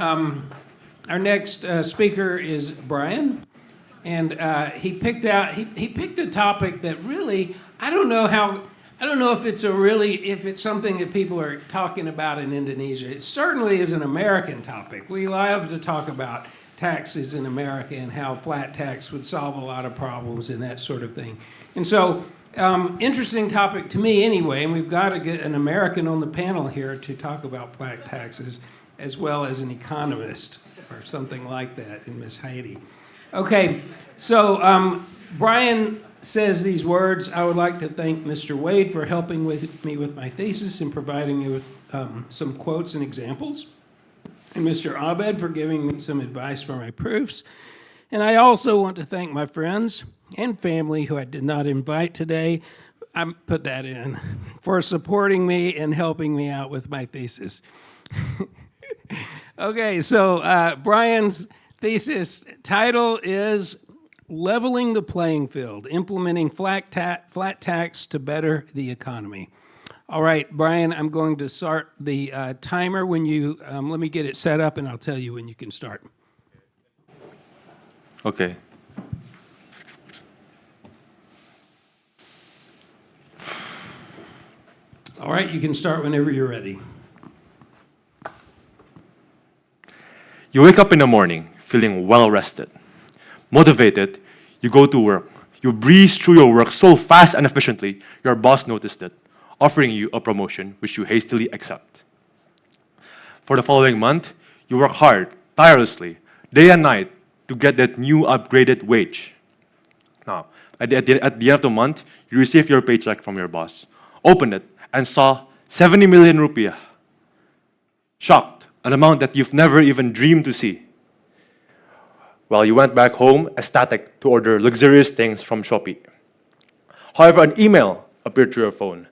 Our next speaker is Bryan, and he picked a topic that really I don't know if it's something that people are talking about in Indonesia. It certainly is an American topic. We love to talk about taxes in America and how flat tax would solve a lot of problems and that sort of thing. And so, interesting topic to me anyway, and we've got to get an American on the panel here to talk about flat taxes, as well as an economist or something like that in Miss Heidi. Okay, so Bryan says these words: I would like to thank Mr. Wade for helping me with my thesis and providing me with some quotes and examples, and Mr. Abed for giving me some advice for my proofs. And I also want to thank my friends and family who I did not invite today, I put that in, for supporting me and helping me out with my thesis. Okay, so Bryan's thesis title is Leveling the Playing Field, Implementing Flat Tax to Better the Economy. All right, Bryan, I'm going to start the timer when you, let me get it set up and I'll tell you when you can start. Okay. All right, you can start whenever you're ready. You wake up in the morning feeling well-rested, motivated, you go to work. You breeze through your work so fast and efficiently, your boss noticed it, offering you a promotion which you hastily accept. For the following month, you work hard, tirelessly, day and night, to get that new upgraded wage. Now, at the end of the month, you receive your paycheck from your boss, opened it, and saw 70 million rupiah. Shocked, an amount that you've never even dreamed to see. Well, you went back home ecstatic to order luxurious things from Shopee. However, an email appeared to your phone.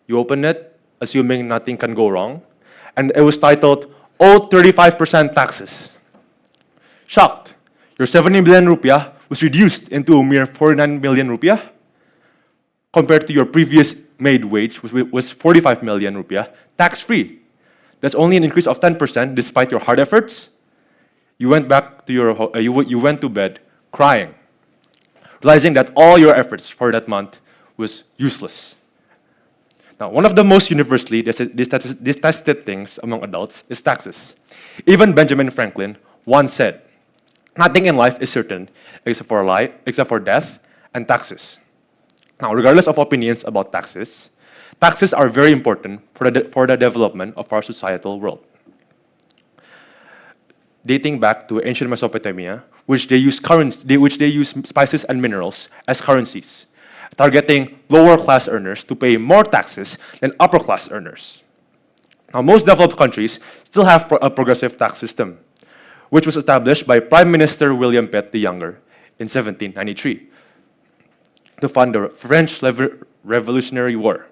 You opened it, assuming nothing can go wrong, and it was titled, "Owe 35% taxes." Shocked, your 70 million rupiah was reduced into a mere 49 million rupiah. Compared to your previous made wage, which was 45 million rupiah, tax-free. That's only an increase of 10% despite your hard efforts. You went back to you went to bed crying, realizing that all your efforts for that month was useless. Now, one of the most universally detested things among adults is taxes. Even Benjamin Franklin once said, "Nothing in life is certain except for death and taxes." Now, regardless of opinions about taxes, taxes are very important for the development of our societal world. Dating back to ancient Mesopotamia, which they use spices and minerals as currencies, targeting lower-class earners to pay more taxes than upper-class earners. Now, most developed countries still have a progressive tax system, which was established by Prime Minister William Pitt the Younger in 1793 to fund the French Revolutionary War.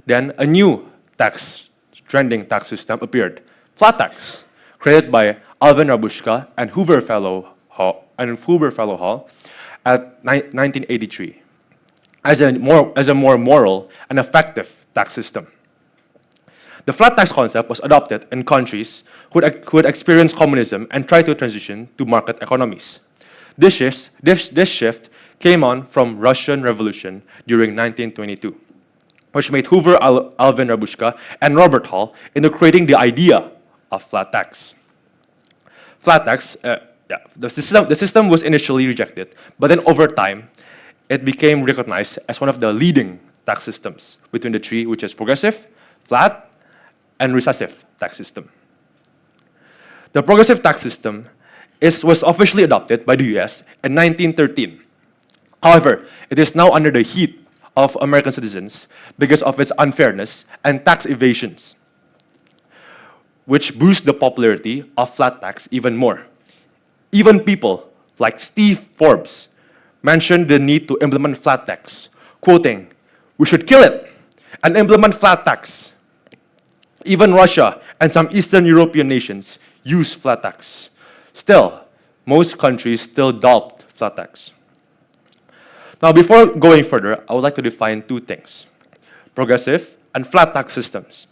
Then a new trending tax system appeared, flat tax, created by Alvin Rabushka and Hoover Fellow Hall at 1983 as a more moral and effective tax system. The flat tax concept was adopted in countries who had experienced communism and tried to transition to market economies. This shift came on from Russian Revolution during 1922, which made Hoover, Alvin Rabushka, and Robert Hall into creating the idea of flat tax. Flat tax, the system was initially rejected, but then over time, it became recognized as one of the leading tax systems between the three, which is progressive, flat, and recessive tax system. The progressive tax system was officially adopted by the US in 1913. However, it is now under the heat of American citizens because of its unfairness and tax evasions, which boost the popularity of flat tax even more. Even people like Steve Forbes mentioned the need to implement flat tax, quoting, "We should kill it and implement flat tax." Even Russia and some Eastern European nations use flat tax. Still, most countries still adopt flat tax. Now, before going further, I would like to define two things: progressive and flat tax systems.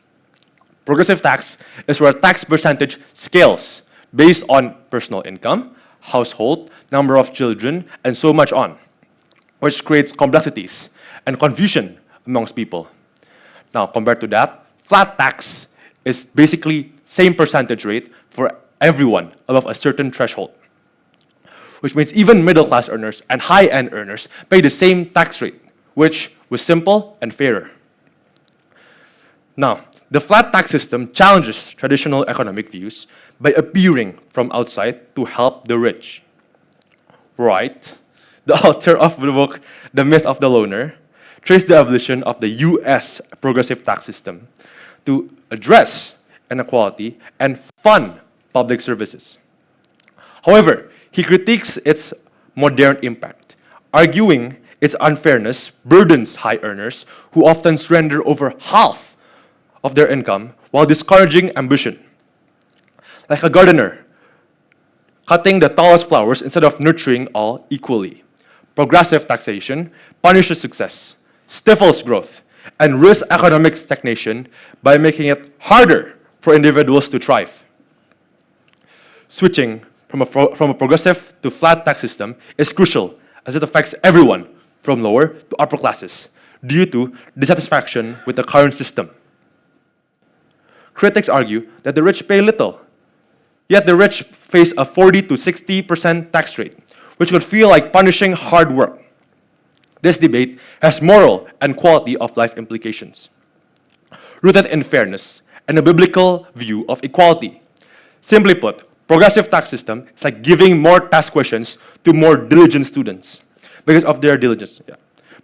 Progressive tax is where tax percentage scales based on personal income, household, number of children, and so much on, which creates complexities and confusion amongst people. Now, compared to that, flat tax is basically same percentage rate for everyone above a certain threshold, which means even middle-class earners and high-end earners pay the same tax rate, which was simple and fairer. Now, the flat tax system challenges traditional economic views by appearing from outside to help the rich. Wright, the author of the book The Myth of the Loner, traced the evolution of the US progressive tax system to address inequality and fund public services. However, he critiques its modern impact, arguing its unfairness burdens high earners who often surrender over half of their income while discouraging ambition. Like a gardener, cutting the tallest flowers instead of nurturing all equally. Progressive taxation punishes success, stifles growth, and risks economic stagnation by making it harder for individuals to thrive. Switching from a progressive to flat tax system is crucial as it affects everyone from lower to upper classes due to dissatisfaction with the current system. Critics argue that the rich pay little, yet the rich face a 40 to 60% tax rate, which could feel like punishing hard work. This debate has moral and quality of life implications, rooted in fairness and a biblical view of equality. Simply put, progressive tax system is like giving more tax questions to more diligent students because of their diligence. Yeah.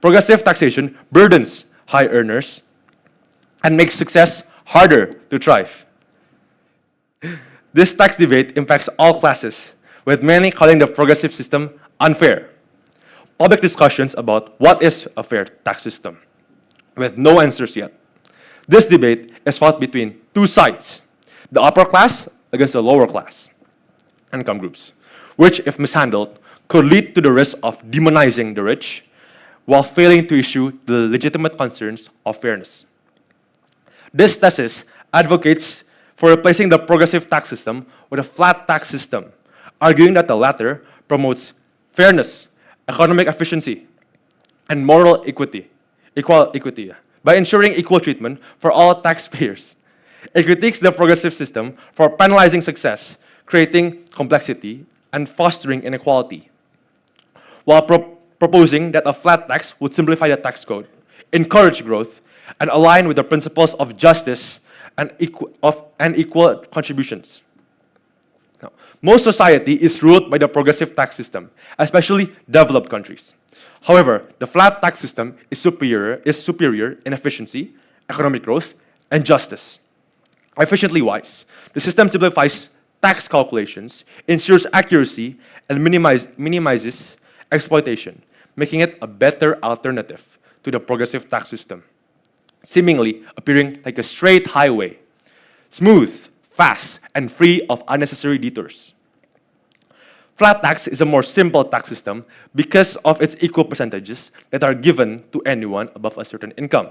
Progressive taxation burdens high earners and makes success harder to thrive. This tax debate impacts all classes, with many calling the progressive system unfair. Public discussions about what is a fair tax system, with no answers yet. This debate is fought between two sides, the upper class against the lower class income groups, which, if mishandled, could lead to the risk of demonizing the rich while failing to issue the legitimate concerns of fairness. This thesis advocates for replacing the progressive tax system with a flat tax system, arguing that the latter promotes fairness, economic efficiency, and moral equity by ensuring equal treatment for all taxpayers. It critiques the progressive system for penalizing success, creating complexity, and fostering inequality, while proposing that a flat tax would simplify the tax code, encourage growth, and align with the principles of justice and equal contributions. Now, most society is ruled by the progressive tax system, especially developed countries. However, the flat tax system is superior in efficiency, economic growth, and justice. Efficiently wise, the system simplifies tax calculations, ensures accuracy, and minimizes exploitation, making it a better alternative to the progressive tax system, seemingly appearing like a straight highway, smooth, fast, and free of unnecessary detours. Flat tax is a more simple tax system because of its equal percentages that are given to anyone above a certain income,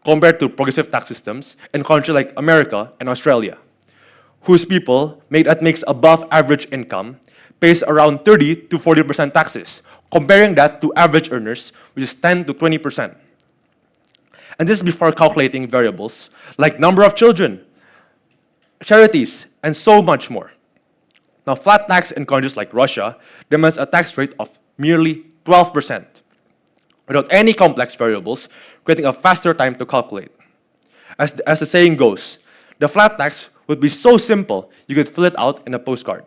compared to progressive tax systems in countries like America and Australia, whose people makes above average income pays around 30 to 40% taxes, comparing that to average earners, which is 10 to 20%. And this is before calculating variables like number of children, charities, and so much more. Now, flat tax in countries like Russia demands a tax rate of merely 12%, without any complex variables, creating a faster time to calculate. As the saying goes, the flat tax would be so simple you could fill it out in a postcard.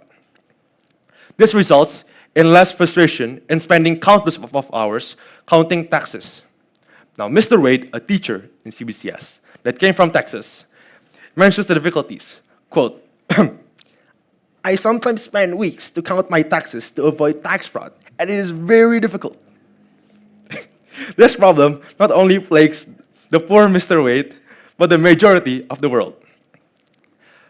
This results in less frustration in spending countless of hours counting taxes. Now, Mr. Wade, a teacher in CBCS that came from Texas, mentions the difficulties. Quote, I sometimes spend weeks to count my taxes to avoid tax fraud, and it is very difficult. This problem not only plagues the poor Mr. Wade, but the majority of the world.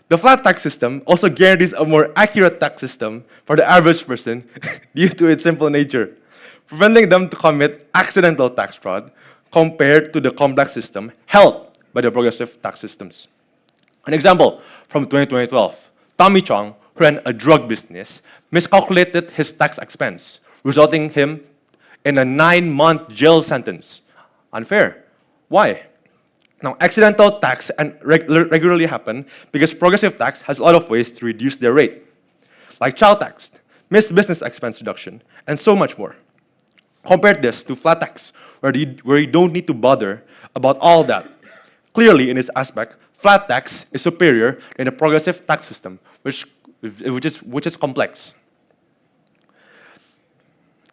The flat tax system also guarantees a more accurate tax system for the average person due to its simple nature, preventing them to commit accidental tax fraud compared to the complex system held by the progressive tax systems. An example from 2012, Tommy Chong, who ran a drug business, miscalculated his tax expense, resulting him in a 9-month jail sentence. Unfair. Why? Now, accidental tax regularly happen because progressive tax has a lot of ways to reduce their rate, like child tax, missed business expense reduction, and so much more. Compare this to flat tax, where you don't need to bother about all that. Clearly, in this aspect, flat tax is superior in a progressive tax system, which is complex.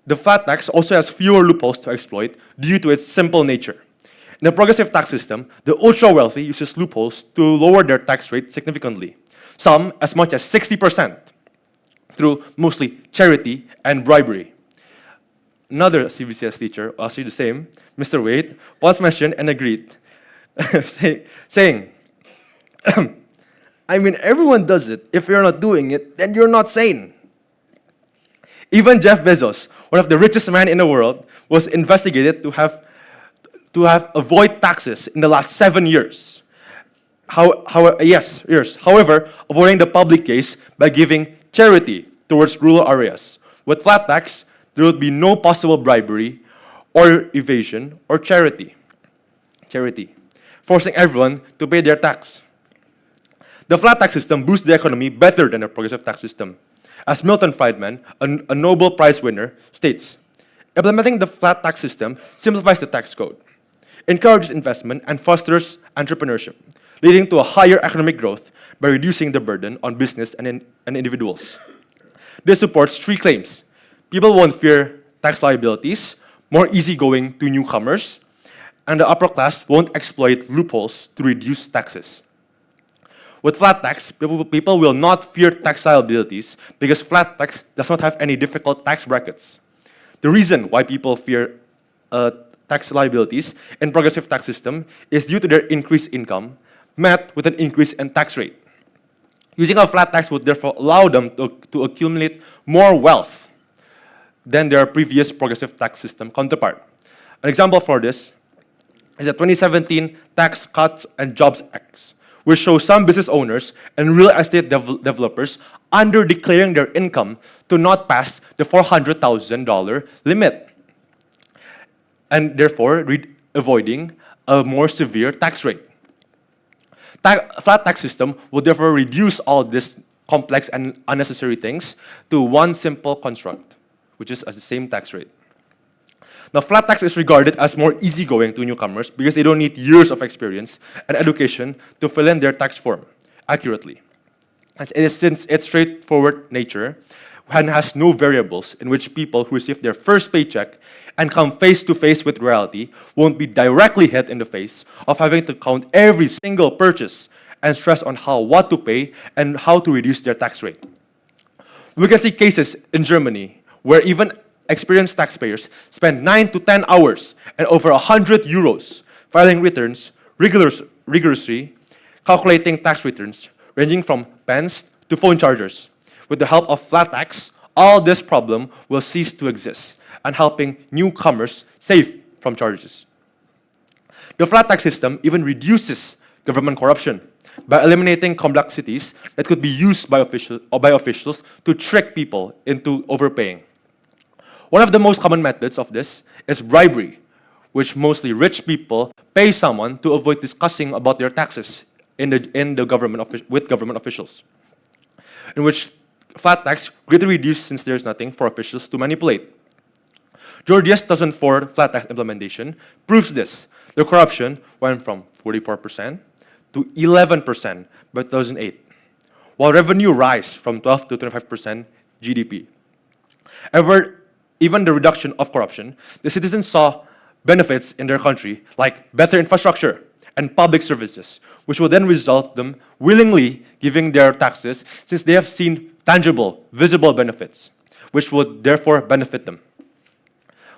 The flat tax also has fewer loopholes to exploit due to its simple nature. In the progressive tax system, the ultra-wealthy uses loopholes to lower their tax rate significantly, some as much as 60%, through mostly charity and bribery. Another CBCS teacher, also the same, Mr. Wade, once mentioned and agreed, saying, I mean, everyone does it. If you're not doing it, then you're not sane. Even Jeff Bezos, one of the richest men in the world, was investigated to have avoid taxes in the last 7 years. However, avoiding the public case by giving charity towards rural areas. With flat tax, there would be no possible bribery or evasion or charity, forcing everyone to pay their tax. The flat tax system boosts the economy better than the progressive tax system. As Milton Friedman, a Nobel Prize winner, states, implementing the flat tax system simplifies the tax code, encourages investment, and fosters entrepreneurship, leading to a higher economic growth by reducing the burden on business and individuals. This supports 3 claims. People won't fear tax liabilities, more easygoing to newcomers, and the upper class won't exploit loopholes to reduce taxes. With flat tax, people will not fear tax liabilities because flat tax does not have any difficult tax brackets. The reason why people fear tax liabilities in progressive tax system is due to their increased income met with an increase in tax rate. Using a flat tax would therefore allow them to accumulate more wealth than their previous progressive tax system counterpart. An example for this is the 2017 Tax Cuts and Jobs Act, which shows some business owners and real estate developers under-declaring their income to not pass the $400,000 limit, and therefore avoiding a more severe tax rate. Flat tax system will therefore reduce all these complex and unnecessary things to one simple construct, which is at the same tax rate. Now, flat tax is regarded as more easygoing to newcomers because they don't need years of experience and education to fill in their tax form accurately. Since its straightforward nature and has no variables in which people who receive their first paycheck and come face to face with reality won't be directly hit in the face of having to count every single purchase and stress on what to pay and how to reduce their tax rate. We can see cases in Germany where even experienced taxpayers spend 9 to 10 hours and over 100 euros filing returns rigorously, calculating tax returns ranging from pens to phone chargers. With the help of flat tax, all this problem will cease to exist and helping newcomers save from charges. The flat tax system even reduces government corruption by eliminating complexities that could be used by officials to trick people into overpaying. One of the most common methods of this is bribery, which mostly rich people pay someone to avoid discussing about their taxes with government officials, in which flat tax greatly reduced since there's nothing for officials to manipulate. Georgia's 2004 flat tax implementation proves this. The corruption went from 44% to 11% by 2008, while revenue rise from 12 to 25% GDP. Even the reduction of corruption, the citizens saw benefits in their country, like better infrastructure and public services, which will then result them willingly giving their taxes since they have seen tangible, visible benefits, which would therefore benefit them.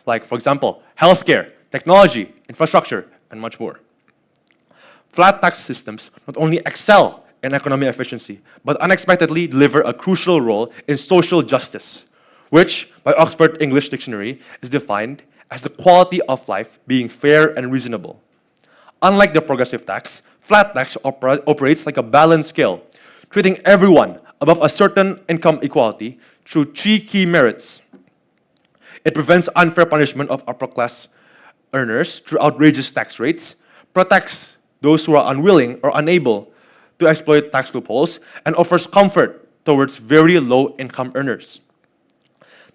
Like, for example, healthcare, technology, infrastructure, and much more. Flat tax systems not only excel in economic efficiency, but unexpectedly deliver a crucial role in social justice, which, by Oxford English Dictionary, is defined as the quality of life being fair and reasonable. Unlike the progressive tax, Flat tax operates like a balanced scale, treating everyone above a certain income equality through three key merits. It prevents unfair punishment of upper-class earners through outrageous tax rates, protects those who are unwilling or unable to exploit tax loopholes, and offers comfort towards very low-income earners.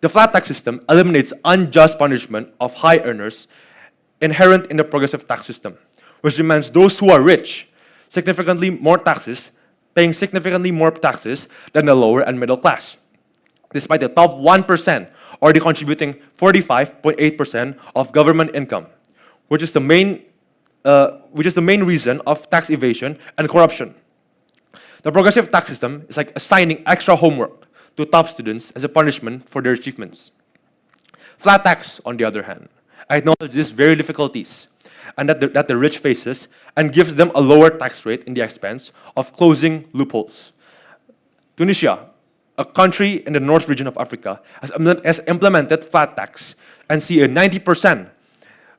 The flat tax system eliminates unjust punishment of high earners inherent in the progressive tax system, which demands those who are rich paying significantly more taxes than the lower and middle class, despite the top 1% already contributing 45.8% of government income, which is the main reason of tax evasion and corruption. The progressive tax system is like assigning extra homework to top students as a punishment for their achievements. Flat tax, on the other hand, acknowledges very difficulties and that the rich faces and gives them a lower tax rate in the expense of closing loopholes. Tunisia, a country in the north region of Africa, has implemented flat tax and see a 90%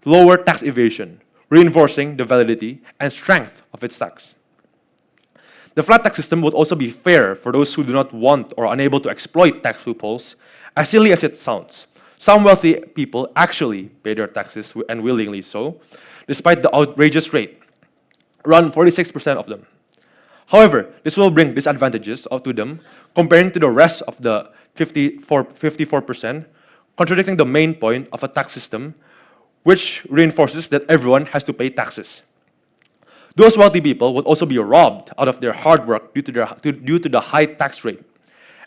lower tax evasion, reinforcing the validity and strength of its tax. The flat tax system would also be fair for those who do not want or are unable to exploit tax loopholes. As silly as it sounds, some wealthy people actually pay their taxes, and willingly so, despite the outrageous rate, around 46% of them. However, this will bring disadvantages to them comparing to the rest of the 54%, contradicting the main point of a tax system, which reinforces that everyone has to pay taxes. Those wealthy people would also be robbed out of their hard work due to the high tax rate.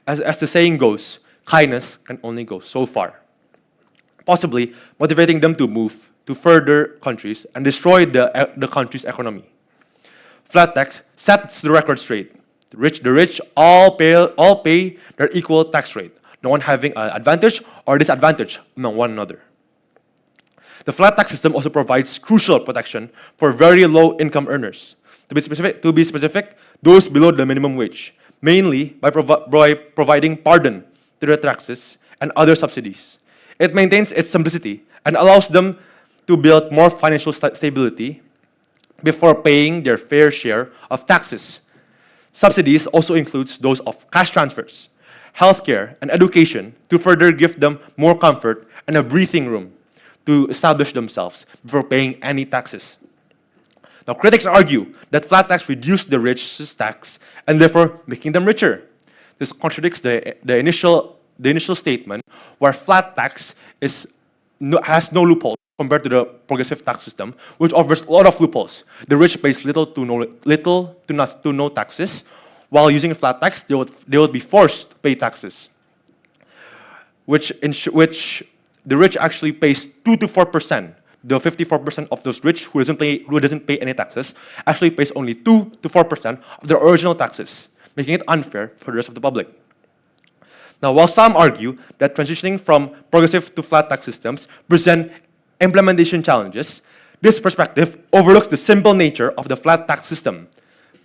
As the saying goes, kindness can only go so far, possibly motivating them to move to further countries and destroy the country's economy. Flat tax sets the record straight. The rich all pay their equal tax rate, no one having an advantage or disadvantage among one another. The flat tax system also provides crucial protection for very low-income earners. To be specific, those below the minimum wage, mainly by providing pardon to their taxes and other subsidies. It maintains its simplicity and allows them to build more financial stability before paying their fair share of taxes. Subsidies also includes those of cash transfers, healthcare, and education to further give them more comfort and a breathing room to establish themselves before paying any taxes. Now, critics argue that flat tax reduced the rich's tax and therefore making them richer. This contradicts the initial statement where flat tax has no loophole compared to the progressive tax system, which offers a lot of loopholes. The rich pays little to no taxes, while using a flat tax, they would be forced to pay taxes, which the rich actually pays 2 to 4%. The 54% of those rich who doesn't pay any taxes actually pays only 2 to 4% of their original taxes, making it unfair for the rest of the public. Now, while some argue that transitioning from progressive to flat tax systems present implementation challenges, this perspective overlooks the simple nature of the flat tax system.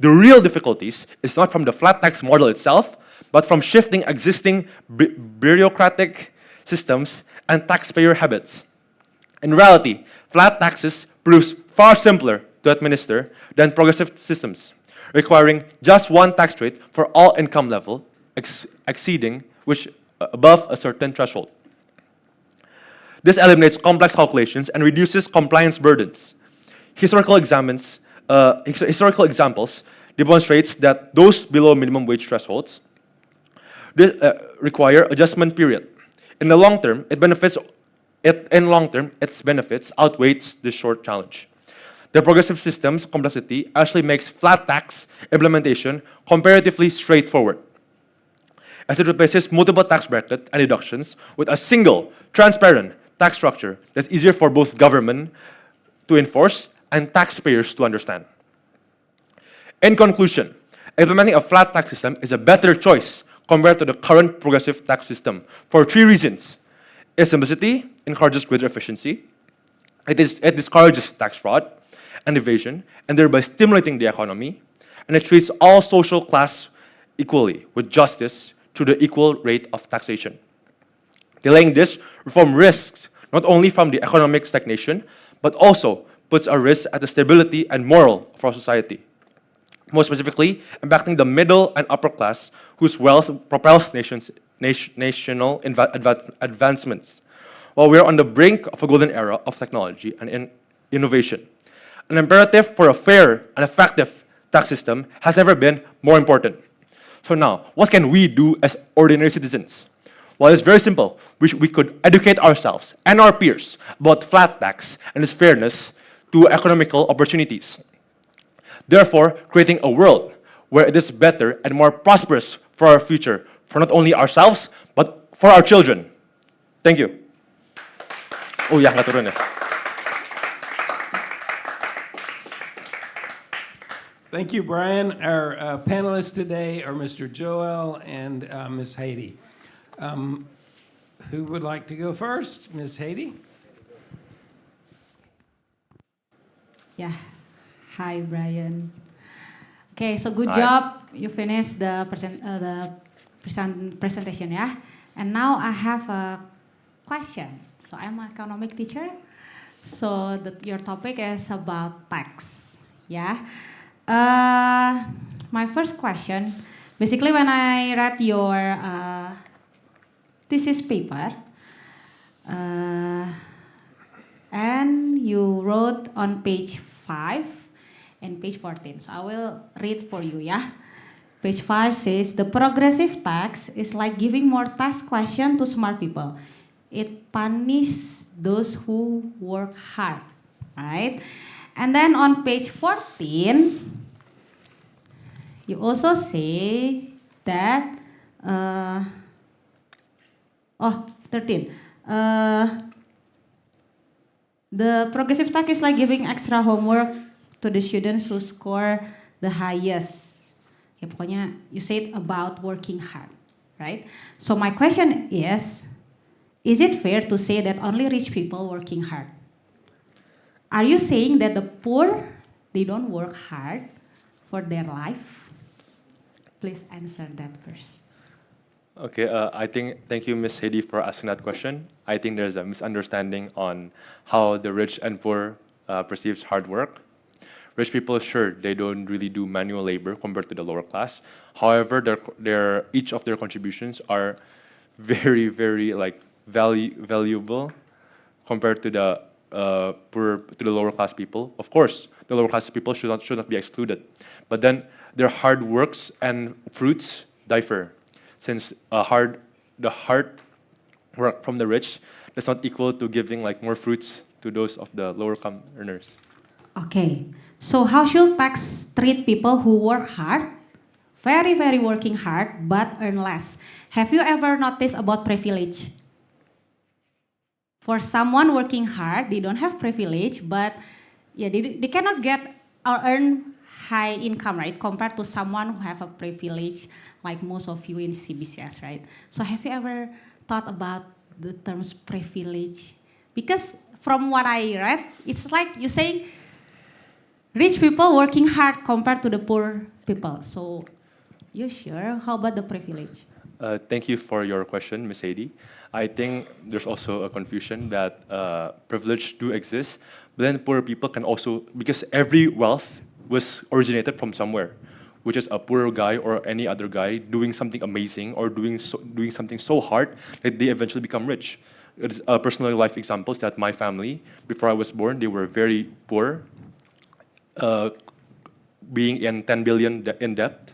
The real difficulties is not from the flat tax model itself, but from shifting existing bureaucratic systems and taxpayer habits. In reality, flat taxes proves far simpler to administer than progressive systems, requiring just one tax rate for all income level, exceeding which above a certain threshold. This eliminates complex calculations and reduces compliance burdens. Historical examples demonstrates that those below minimum wage thresholds require adjustment period. In the long term, its benefits outweighs this short challenge. The progressive system's complexity actually makes flat tax implementation comparatively straightforward, as it replaces multiple tax brackets and deductions with a single, transparent tax structure that's easier for both government to enforce and taxpayers to understand. In conclusion, implementing a flat tax system is a better choice compared to the current progressive tax system for 3 reasons. Its simplicity encourages greater efficiency, it discourages tax fraud and evasion, and thereby stimulating the economy, and it treats all social class equally with justice through the equal rate of taxation. Delaying this reform risks not only from the economic stagnation, but also puts a risk at the stability and moral of our society. More specifically, impacting the middle and upper class whose wealth propels national advancements. While we are on the brink of a golden era of technology and innovation, an imperative for a fair and effective tax system has never been more important. So now, what can we do as ordinary citizens? Well, it's very simple. We could educate ourselves and our peers about flat tax and its fairness to economical opportunities. Therefore, creating a world where it is better and more prosperous for our future, for not only ourselves, but for our children. Thank you. Oh ya, nggak turun ya. Thank you, Brian. Our panelists today are Mr. Joel and Ms. Haiti. Who would like to go first? Ms. Haiti? Yeah. Hi, Brian. Okay, so good Hi. job. You finished the presentation, yeah? And now I have a question. So I'm an economic teacher. So your topic is about tax, yeah? My first question, basically when I read your thesis paper, and you wrote on page 5 and page 14. So I will read for you, yeah? Page 5 says, the progressive tax is like giving more tax question to smart people. It punishes those who work hard, right? And then on page 14, you also say that, 13. The progressive tax is like giving extra homework to the students who score the highest. Ya, pokoknya you said about working hard, right? So my question is it fair to say that only rich people working hard? Are you saying that the poor, they don't work hard for their life? Please answer that first. Okay, thank you, Ms. Haiti, for asking that question. I think there's a misunderstanding on how the rich and poor perceives hard work. Rich people, sure, they don't really do manual labor compared to the lower class. However, each of their contributions are very, very valuable compared to the lower class people. Of course, the lower class people should not be excluded, but then their hard works and fruits differ, since the hard work from the rich is not equal to giving more fruits to those of the lower income earners. Okay, so how should tax treat people who work hard, very, very working hard, but earn less? Have you ever noticed about privilege? For someone working hard, they don't have privilege, but yeah, they cannot get or earn high income, right? Compared to someone who have a privilege, like most of you in CBCS, right? So have you ever thought about the terms privilege? Because from what I read, it's like you're saying rich people working hard compared to the poor people. So you sure? How about the privilege? Thank you for your question, Ms. Haiti. I think there's also a confusion that privilege do exist, but then poor people can also, because every wealth was originated from somewhere, which is a poor guy or any other guy doing something amazing or doing something so hard that they eventually become rich. It's personal life examples that my family, before I was born, they were very poor, being in 10 billion in debt,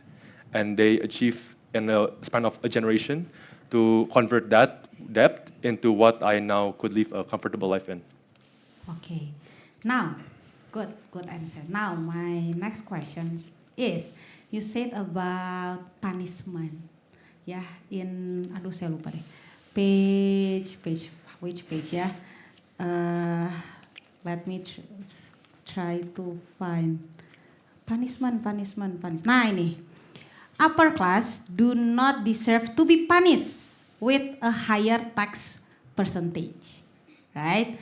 and they achieved in a span of a generation to convert that debt into what I now could live a comfortable life in. Okay, now, good answer. Now my next question is, you said about punishment, yeah, in, aduh saya lupa deh, which page ya? Let me try to find punishment. Nah ini, upper class do not deserve to be punished with a higher tax percentage, right?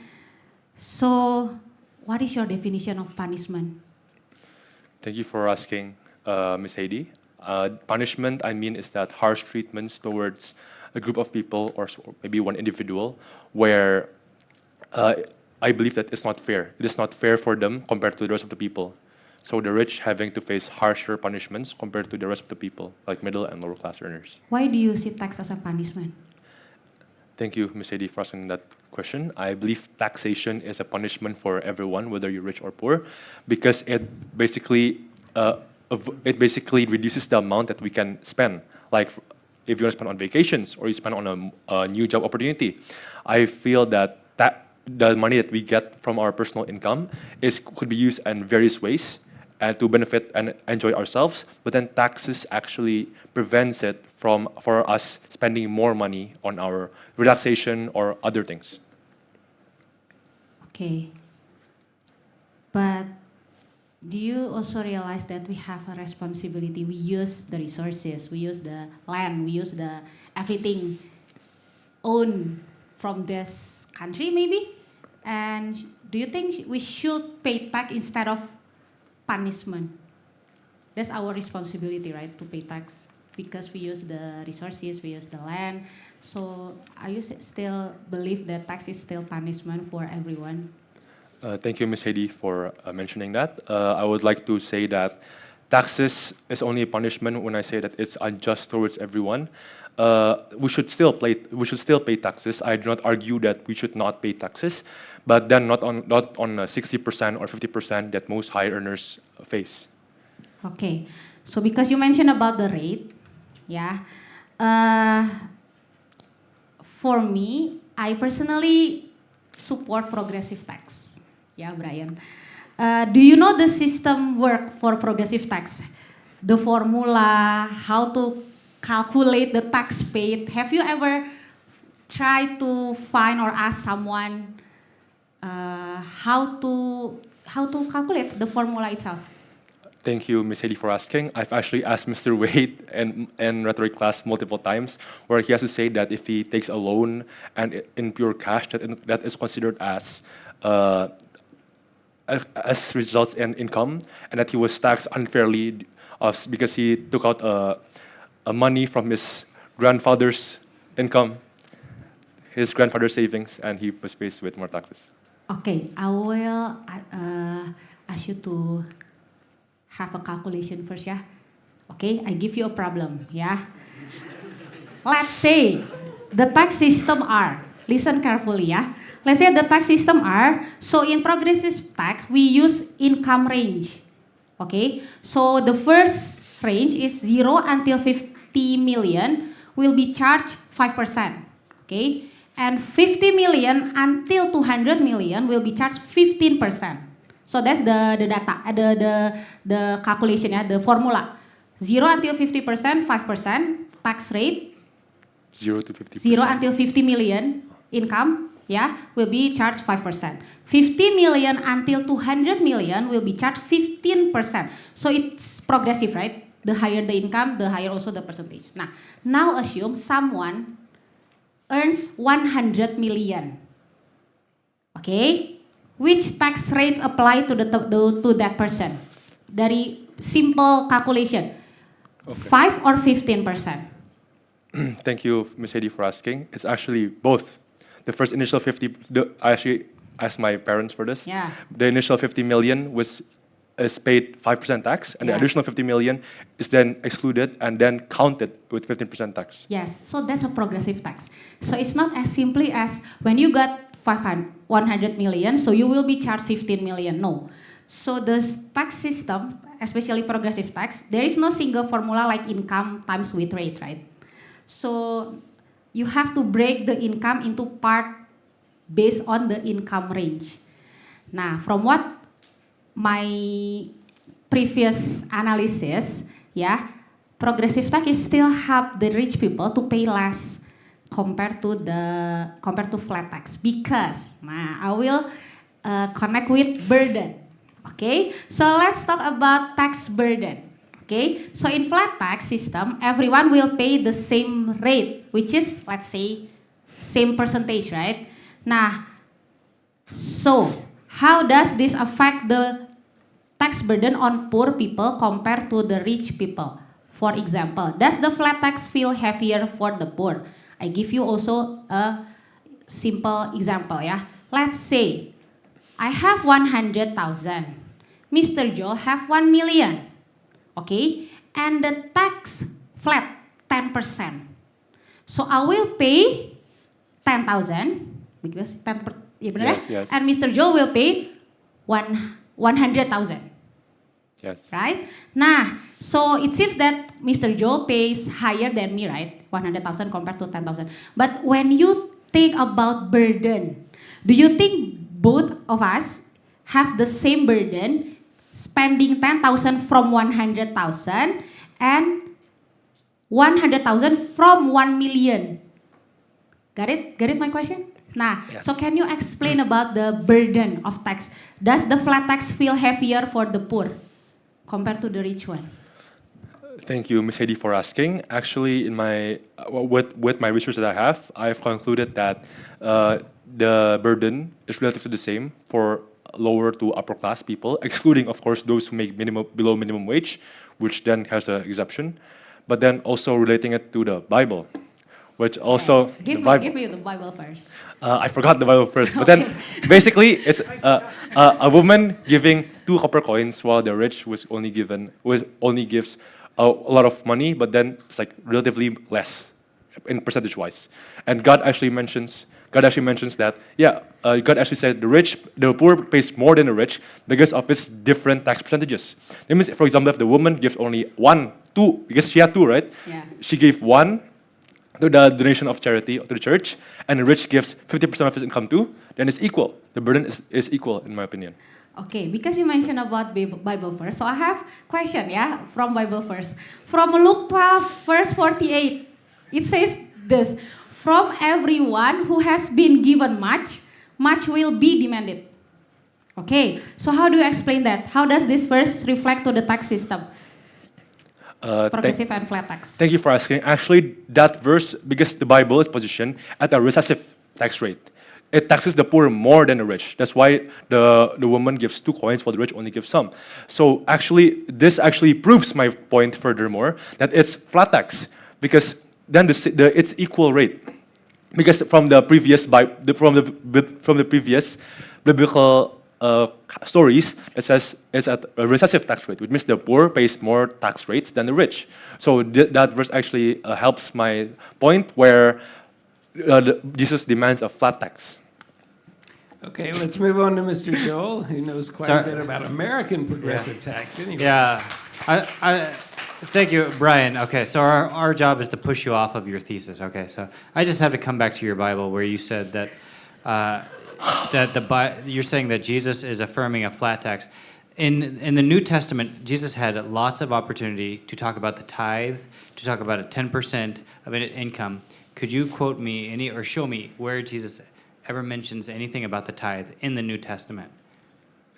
So, what is your definition of punishment? Thank you for asking, Ms. Haiti. Punishment, I mean, is that harsh treatments towards a group of people or maybe one individual where I believe that it's not fair. It is not fair for them compared to the rest of the people. So the rich having to face harsher punishments compared to the rest of the people, like middle and lower class earners. Why do you see tax as a punishment? Thank you, Ms. Hedy, for asking that question. I believe taxation is a punishment for everyone, whether you're rich or poor, because it basically reduces the amount that we can spend. Like if you want to spend on vacations or you spend on a new job opportunity, I feel that the money that we get from our personal income could be used in various ways and to benefit and enjoy ourselves. But then taxes actually prevents it for us spending more money on our relaxation or other things. Okay. But do you also realize that we have a responsibility? We use the resources, we use the land, we use the everything owned from this country maybe? And do you think we should pay tax instead of punishment? That's our responsibility, right, to pay tax because we use the resources, we use the land. So are you still believe that tax is still punishment for everyone? Thank you, Ms. Hedy, for mentioning that. I would like to say that taxes is only a punishment when I say that it's unjust towards everyone. We should still pay taxes. I do not argue that we should not pay taxes, but then not on 60% or 50% that most high earners face. Okay, so because you mentioned about the rate, yeah. For me, I personally support progressive tax. Yeah, Bryan. Do you know the system work for progressive tax? The formula, how to calculate the tax paid. Have you ever tried to find or ask someone how to calculate the formula itself? Thank you, Ms. Hedy, for asking. I've actually asked Mr. Wade in rhetoric class multiple times, where he has to say that if he takes a loan and in pure cash, that is considered as results in income, and that he was taxed unfairly because he took out money from his grandfather's income, his grandfather's savings, and he was faced with more taxes. Okay, I will ask you to have a calculation first, yeah? Okay, I give you a problem, yeah? Let's say the tax system are, listen carefully, yeah? Let's say the tax system are, so in progressive tax, we use income range, okay? So the first range is 0 until 50 million will be charged 5%, okay? And 50 million until 200 million will be charged 15%. So that's the data, the calculation, yeah, the formula. 0 until 50%, 5% tax rate. 0 to 50%. 0 until 50 million income, yeah, will be charged 5%. 50 million until 200 million will be charged 15%. So it's progressive, right? The higher the income, the higher also the percentage. Now assume someone earns 100 million. Okay? Which tax rate apply to that person? Dari simple calculation. Okay. 5 or 15%? Thank you, Ms. Hedy, for asking. It's actually both. The first initial 50, I actually asked my parents for this. Yeah. The initial 50 million is paid 5% tax, and yeah. the additional 50 million is then excluded and then counted with 15% tax. Yes, so that's a progressive tax. So it's not as simply as when you got 100 million, so you will be charged 15 million. No. So the tax system, especially progressive tax, there is no single formula like income times with rate, right? So you have to break the income into part based on the income range. Now, from what my previous analysis, yeah, progressive tax is still help the rich people to pay less compared to flat tax, because I will connect with burden. Okay, so let's talk about tax burden. Okay, so in flat tax system, everyone will pay the same rate, which is, let's say, same percentage, right? Now, so how does this affect the tax burden on poor people compared to the rich people? For example, does the flat tax feel heavier for the poor? I give you also a simple example, yeah. Let's say I have 100,000. Mr. Joel have 1 million. Okay, and the tax flat 10%. So I will pay 10,000 because 10 ya benar Yes, yes. and Mr. Joel will pay 100,000. Yes. Right? Nah, so it seems that Mr. Joel pays higher than me, right? 100,000 compared to 10,000. But when you think about burden, do you think both of us have the same burden, spending 10,000 from 100,000 and 100,000 from 1 million? Got it? Got it my question? Nah, Yes. so can you explain about the burden of tax? Does the flat tax feel heavier for the poor compared to the rich one? Thank you, Ms. Hedy, for asking. Actually, in my with my research that I have, I've concluded that the burden is relatively the same for lower to upper class people, excluding, of course, those who make below minimum wage, which then has an exception. But then also relating it to the Bible, which also Give the Bible. me the Bible first. I forgot the Bible first, but then basically it's a woman giving 2 copper coins while the rich only gives a lot of money, but then it's like relatively less in percentage wise. And God actually mentions that God actually said the poor pays more than the rich because of its different tax percentages. That means, for example, if the woman gives only 2, because she had 2, right? Yeah. She gave 1 to the donation of charity to the church, and the rich gives 50% of his income too, then it's equal. The burden is equal, in my opinion. Okay, because you mentioned about Bible verse, so I have question, from Bible verse. From Luke 12, verse 48, it says this, from everyone who has been given much, much will be demanded. Okay, so how do you explain that? How does this verse reflect to the tax system? Progressive and flat tax. Thank you for asking. Actually, that verse, because the Bible is positioned at a recessive tax rate, it taxes the poor more than the rich. That's why the woman gives 2 coins while the rich only gives some. So actually, this actually proves my point furthermore that it's flat tax, because then it's equal rate. Because from the previous biblical stories, it says it's at a recessive tax rate, which means the poor pays more tax rates than the rich. So that verse actually helps my point where Jesus demands a flat tax. Okay, let's move on to Mr. Joel, who knows quite a Sorry. bit about American progressive tax. Anyway. Yeah, thank you, Brian. Okay, so our job is to push you off of your thesis. Okay, so I just have to come back to your Bible where you said that you're saying that Jesus is affirming a flat tax. In the New Testament, Jesus had lots of opportunity to talk about the tithe, to talk about a 10% of income. Could you quote me or show me where Jesus ever mentions anything about the tithe in the New Testament?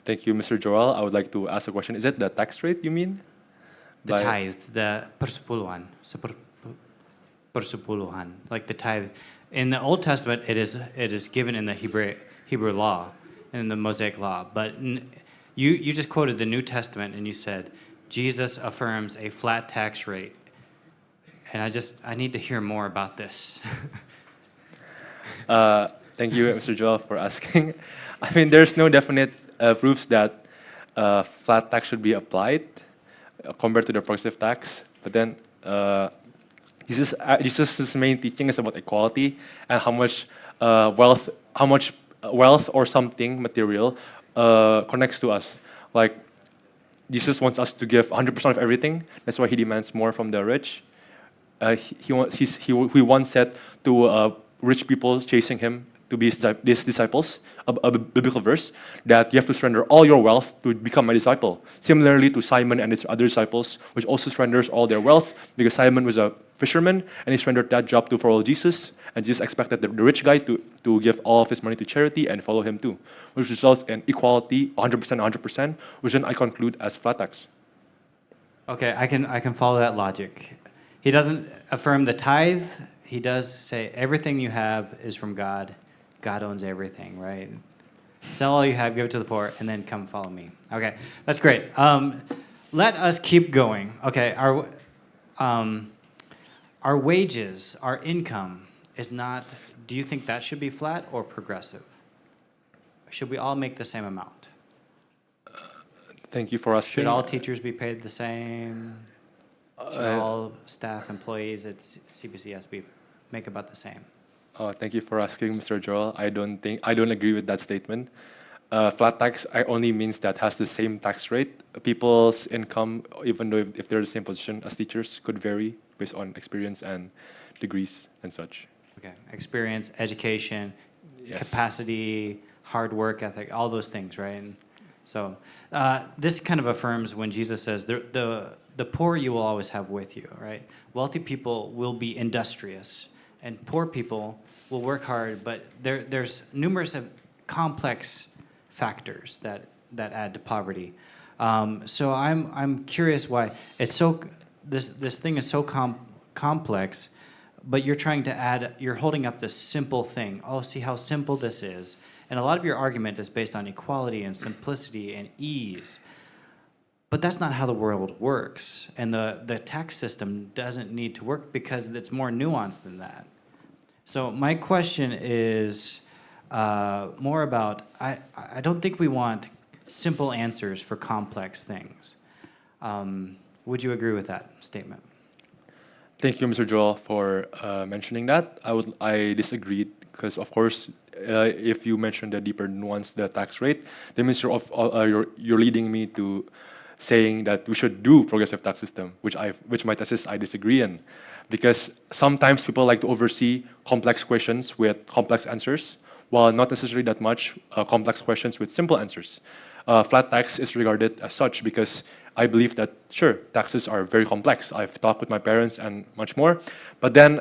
Thank you, Mr. Joel. I would like to ask a question. Is it the tax rate you mean? The tithe, the persepuluhan, persepuluhan, like the tithe. In the Old Testament, it is given in the Hebrew law, in the Mosaic law. But you just quoted the New Testament and you said Jesus affirms a flat tax rate, and I need to hear more about this. Thank you, Mr. Joel, for asking. I mean, there's no definite proofs that flat tax should be applied compared to the progressive tax. But then Jesus' main teaching is about equality and how much wealth or something material connects to us. Like Jesus wants us to give 100% of everything. That's why he demands more from the rich. He once said to rich people chasing him to be his disciples, a biblical verse, that you have to surrender all your wealth to become my disciple. Similarly to Simon and his other disciples, which also surrenders all their wealth, because Simon was a fisherman, and he surrendered that job to follow Jesus, and Jesus expected the rich guy to give all of his money to charity and follow him too, which results in equality, 100%, which then I conclude as flat tax. Okay, I can follow that logic. He doesn't affirm the tithe. He does say everything you have is from God. God owns everything, right? Sell all you have, give it to the poor, and then come follow me. Okay, that's great. Let us keep going. Okay, our wages, our income is not. Do you think that should be flat or progressive? Should we all make the same amount? Thank you for asking. Should all teachers be paid the same? Should all staff employees at CBCS make about the same? Thank you for asking, Mr. Joel. I don't agree with that statement. Flat tax only means that has the same tax rate. People's income, even though if they're the same position as teachers, could vary based on experience and degrees and such. Okay, experience, education, Yes. capacity, hard work ethic, all those things, right? And so this kind of affirms when Jesus says, the poor you will always have with you, right? Wealthy people will be industrious, and poor people will work hard, but there's numerous of complex factors that add to poverty. So I'm curious why it's so this thing is so complex, but you're holding up this simple thing. Oh, see how simple this is. And a lot of your argument is based on equality and simplicity and ease. But that's not how the world works. And the tax system doesn't need to work because it's more nuanced than that. So my question is more about, I don't think we want simple answers for complex things. Would you agree with that statement? Thank you, Mr. Joel, for mentioning that. I disagreed because, of course, if you mention the deeper nuance, the tax rate, that means you're leading me to saying that we should do progressive tax system, which my thesis I disagree in, because sometimes people like to oversee complex questions with complex answers, while not necessarily that much complex questions with simple answers. Flat tax is regarded as such because I believe that, sure, taxes are very complex. I've talked with my parents and much more. But then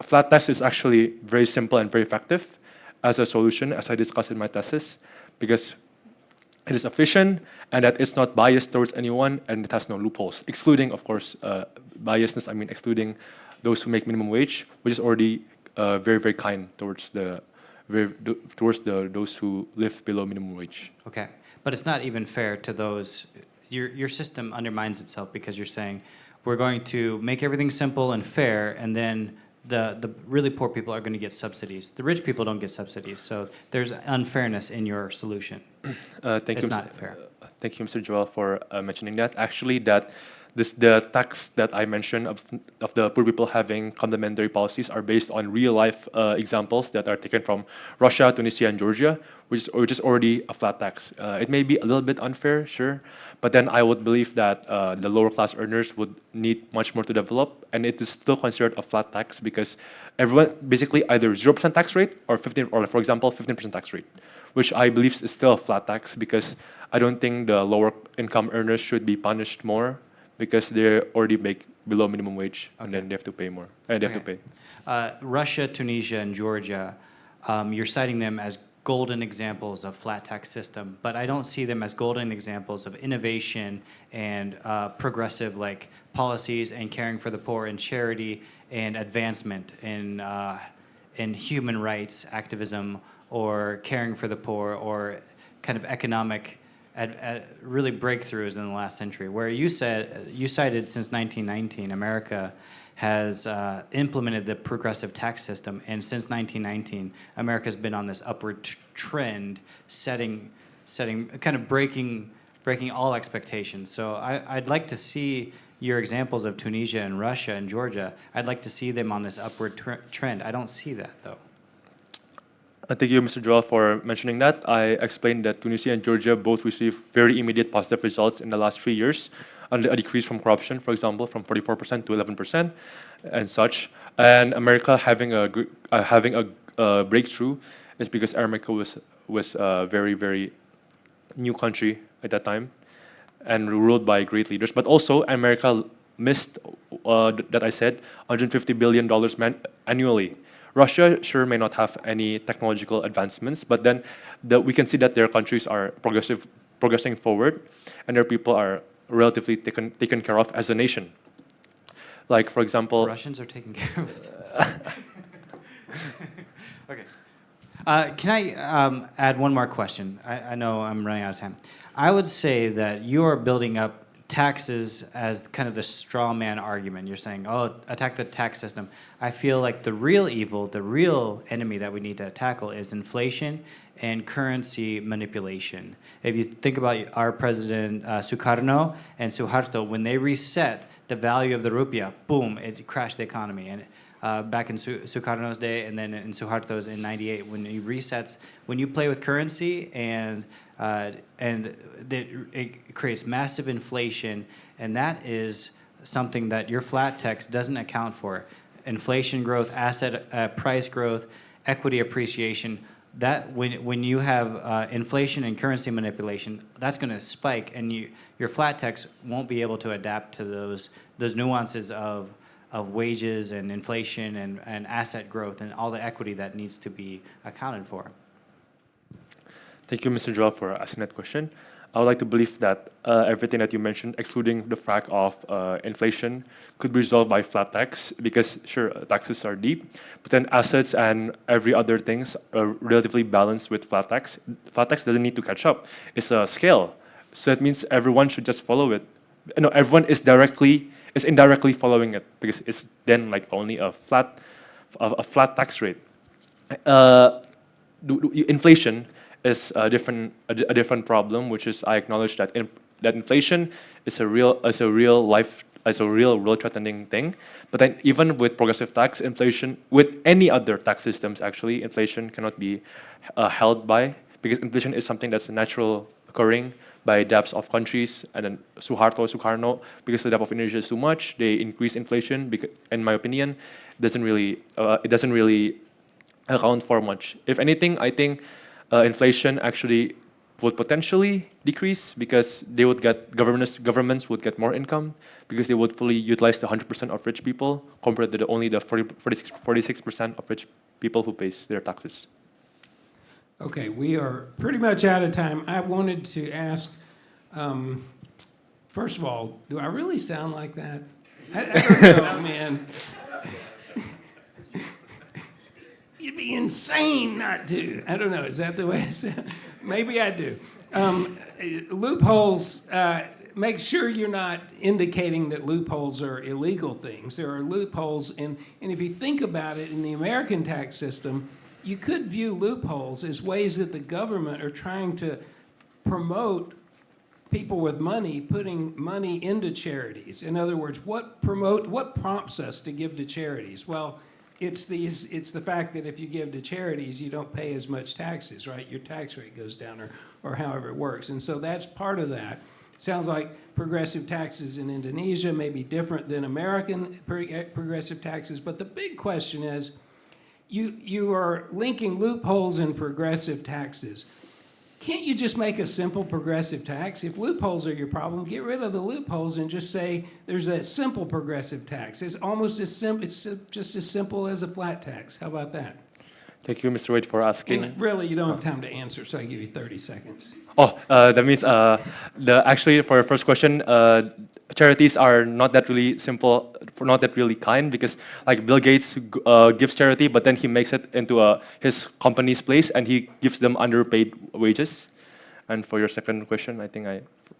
flat tax is actually very simple and very effective as a solution, as I discussed in my thesis, because it is efficient and that it's not biased towards anyone and it has no loopholes, excluding, of course, biasness, I mean excluding those who make minimum wage, which is already very, very kind towards those who live below minimum wage. Okay, but it's not even fair to those. Your system undermines itself because you're saying we're going to make everything simple and fair, and then the really poor people are going to get subsidies. The rich people don't get subsidies, so there's unfairness in your solution. Thank It's you, not fair. Thank you, Mr. Joel, for mentioning that. Actually, the tax that I mentioned of the poor people having complementary policies are based on real-life examples that are taken from Russia, Tunisia, and Georgia, which is already a flat tax. It may be a little bit unfair, sure, but then I would believe that the lower-class earners would need much more to develop, and it is still considered a flat tax because everyone basically either 0% tax rate or 15, or for example, 15% tax rate, which I believe is still a flat tax because I don't think the lower-income earners should be punished more, because they already make below minimum wage, and then they have to pay more. And they have to pay. Russia, Tunisia, and Georgia, you're citing them as golden examples of flat tax system, but I don't see them as golden examples of innovation and progressive like policies and caring for the poor and charity and advancement in human rights activism or caring for the poor or kind of economic really breakthroughs in the last century, where you cited since 1919, America has implemented the progressive tax system, and since 1919, America's been on this upward trend, setting, kind of breaking all expectations. So I'd like to see your examples of Tunisia and Russia and Georgia. I'd like to see them on this upward trend. I don't see that though. Thank you, Mr. Joel, for mentioning that. I explained that Tunisia and Georgia both received very immediate positive results in the last 3 years, under a decrease from corruption, for example, from 44% to 11% and such. And America having a breakthrough is because America was a very, very new country at that time and ruled by great leaders. But also, America missed, that I said, $150 billion annually. Russia sure may not have any technological advancements, but then we can see that their countries are progressing forward, and their people are relatively taken care of as a nation. Like, for example, Russians are taking care of us. Okay. Can I add one more question? I know I'm running out of time. I would say that you are building up taxes as kind of the straw man argument. You're saying, oh, attack the tax system. I feel like the real evil, the real enemy that we need to tackle is inflation and currency manipulation. If you think about our president Sukarno and Suharto, when they reset the value of the rupiah, boom, it crashed the economy. And back in Sukarno's day, and then in Suharto's in '98, when he resets, when you play with currency and it creates massive inflation, and that is something that your flat tax doesn't account for. Inflation growth, asset price growth, equity appreciation. That when you have inflation and currency manipulation, that's going to spike, and your flat tax won't be able to adapt to those nuances of wages and inflation and asset growth and all the equity that needs to be accounted for. Thank you, Mr. Joel, for asking that question. I would like to believe that everything that you mentioned, excluding the fact of inflation, could be resolved by flat tax, because sure, taxes are deep, but then assets and every other things are relatively balanced with flat tax. Flat tax doesn't need to catch up. It's a scale. So that means everyone should just follow it. No, everyone is indirectly following it, because it's then like only a flat tax rate. Inflation is a different problem, which is I acknowledge that that inflation is a real world-threatening thing. But then even with progressive tax, inflation with any other tax systems, actually inflation cannot be held by, because inflation is something that's natural occurring by debts of countries. And then Sukarno, because the debt of Indonesia is too much, they increase inflation. Because, in my opinion, it doesn't really account for much. If anything, I think inflation actually would potentially decrease, because they would get governments would get more income, because they would fully utilize the 100% of rich people compared to only the 46% of rich people who pays their taxes. Okay, we are pretty much out of time. I wanted to ask, first of all, do I really sound like that? I don't know, man. You'd be insane not to. I don't know. Is that the way I sound? Maybe I do. Loopholes, make sure you're not indicating that loopholes are illegal things. There are loopholes, and if you think about it, in the American tax system, you could view loopholes as ways that the government are trying to promote people with money putting money into charities. In other words, what prompts us to give to charities? Well, it's the fact that if you give to charities, you don't pay as much taxes, right? Your tax rate goes down, or however it works. And so that's part of that. Sounds like progressive taxes in Indonesia may be different than American progressive taxes, but the big question is, you are linking loopholes and progressive taxes. Can't you just make a simple progressive tax? If loopholes are your problem, get rid of the loopholes and just say there's a simple progressive tax. It's almost as simple. It's just as simple as a flat tax. How about that? Thank you, Mr. Wade, for asking. And really, you don't have time to answer, so I give you 30 seconds. Oh, that means actually for your first question, charities are not that really simple, not that really kind, because like Bill Gates gives charity, but then he makes it into his company's place, and he gives them underpaid wages. And for your second question, I think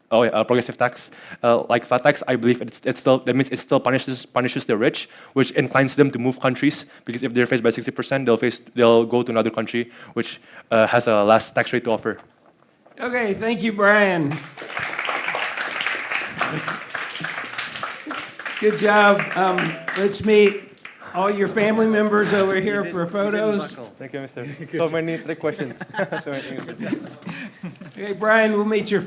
progressive tax, like flat tax, I believe it still punishes the rich, which inclines them to move countries, because if they're faced by 60%, they'll go to another country which has a less tax rate to offer. Okay, thank you, Bryan. Good job. Let's meet all your family members over here for photos. Thank you, Mr. So many trick questions. Okay, Bryan, we'll meet your